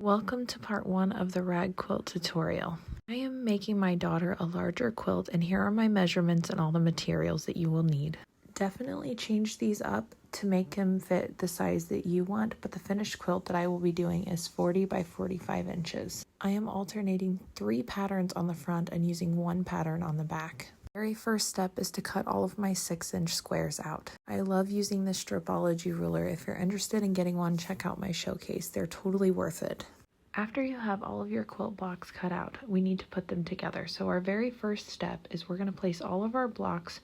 Welcome to part 1 of the rag quilt tutorial. I am making my daughter a larger quilt, and here are my measurements and all the materials that you will need. Definitely change these up to make them fit the size that you want, but the finished quilt that I will be doing is 40 by 45 inches. I am alternating 3 patterns on the front and using 1 pattern on the back. Very first step is to cut all of my 6-inch squares out. I love using the Stripology ruler. If you're interested in getting one, check out my showcase. They're totally worth it. After you have all of your quilt blocks cut out, we need to put them together. So our very first step is we're going to place all of our blocks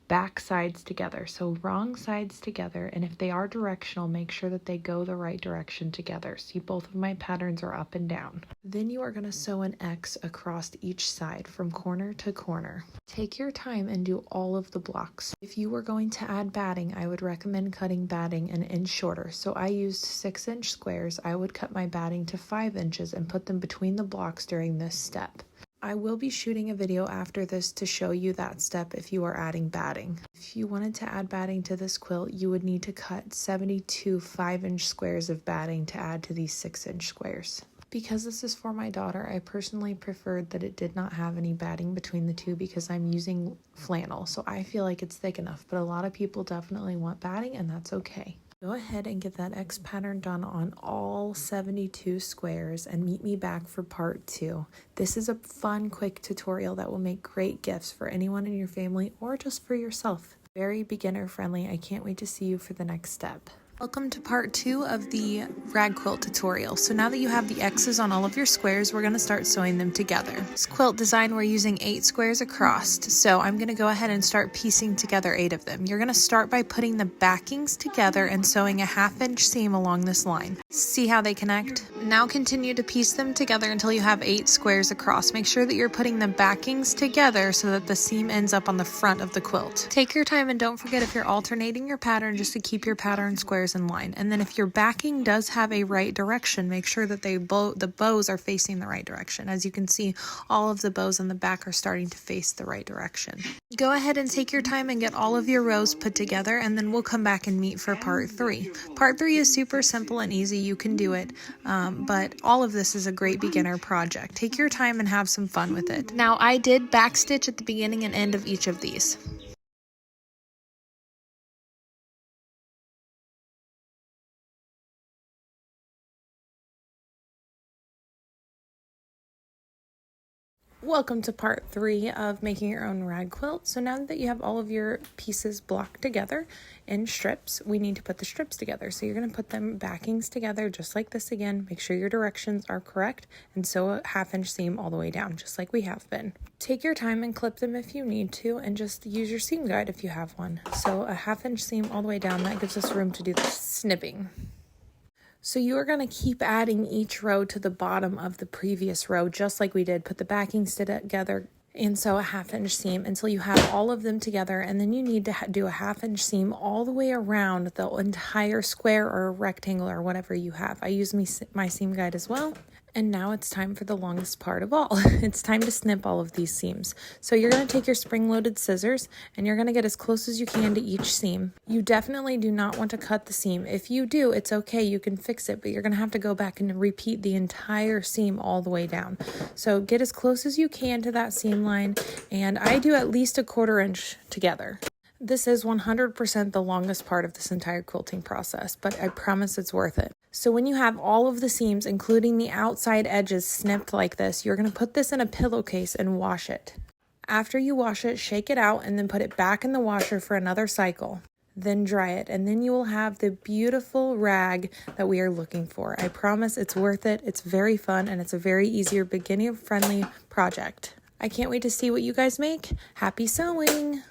back sides together, so wrong sides together, and if they are directional, make sure that they go the right direction together. See, both of my patterns are up and down. Then you are going to sew an X across each side from corner to corner. Take your time and do all of the blocks. If you were going to add batting, I would recommend cutting batting an inch shorter. So I used 6-inch squares. I would cut my batting to 5 inches and put them between the blocks during this step. I will be shooting a video after this to show you that step if you are adding batting. If you wanted to add batting to this quilt, you would need to cut 72 5-inch squares of batting to add to these 6-inch squares. Because this is for my daughter, I personally preferred that it did not have any batting between the two because I'm using flannel, so I feel like it's thick enough, but a lot of people definitely want batting, and that's okay. Go ahead and get that X pattern done on all 72 squares and meet me back for part 2. This is a fun, quick tutorial that will make great gifts for anyone in your family or just for yourself. Very beginner friendly. I can't wait to see you for the next step. Welcome to part 2 of the rag quilt tutorial. So now that you have the X's on all of your squares, we're going to start sewing them together. This quilt design, we're using 8 squares across. So I'm going to go ahead and start piecing together 8 of them. You're going to start by putting the backings together and sewing a 1/2-inch seam along this line. See how they connect? Now continue to piece them together until you have 8 squares across. Make sure that you're putting the backings together so that the seam ends up on the front of the quilt. Take your time and don't forget if you're alternating your pattern just to keep your pattern squares in line. And then if your backing does have a right direction, make sure that the bows are facing the right direction. As you can see, all of the bows in the back are starting to face the right direction. Go ahead and take your time and get all of your rows put together, and then we'll come back and meet for part 3. Part 3 is super simple and easy. You can do it, but all of this is a great beginner project. Take your time and have some fun with it. Now, I did backstitch at the beginning and end of each of these. Welcome to part 3 of making your own rag quilt. So now that you have all of your pieces blocked together in strips, we need to put the strips together. So you're going to put them backings together just like this again. Make sure your directions are correct and sew a 1/2-inch seam all the way down just like we have been. Take your time and clip them if you need to, and just use your seam guide if you have one. So a 1/2-inch seam all the way down, that gives us room to do the snipping. So you are going to keep adding each row to the bottom of the previous row, just like we did. Put the backings together and sew a 1/2-inch seam until you have all of them together, and then you need to do a 1/2-inch seam all the way around the entire square or rectangle or whatever you have. I use my seam guide as well. And now it's time for the longest part of all. It's time to snip all of these seams. So you're going to take your spring-loaded scissors and you're going to get as close as you can to each seam. You definitely do not want to cut the seam. If you do, it's okay, you can fix it, but you're going to have to go back and repeat the entire seam all the way down. So get as close as you can to that seam line, and I do at least a 1/4 inch together. This is 100% the longest part of this entire quilting process, but I promise it's worth it. So when you have all of the seams, including the outside edges, snipped like this, you're going to put this in a pillowcase and wash it. After you wash it, shake it out and then put it back in the washer for another cycle. Then dry it, and then you will have the beautiful rag that we are looking for. I promise it's worth it. It's very fun, and it's a very easier, beginner-friendly project. I can't wait to see what you guys make. Happy sewing!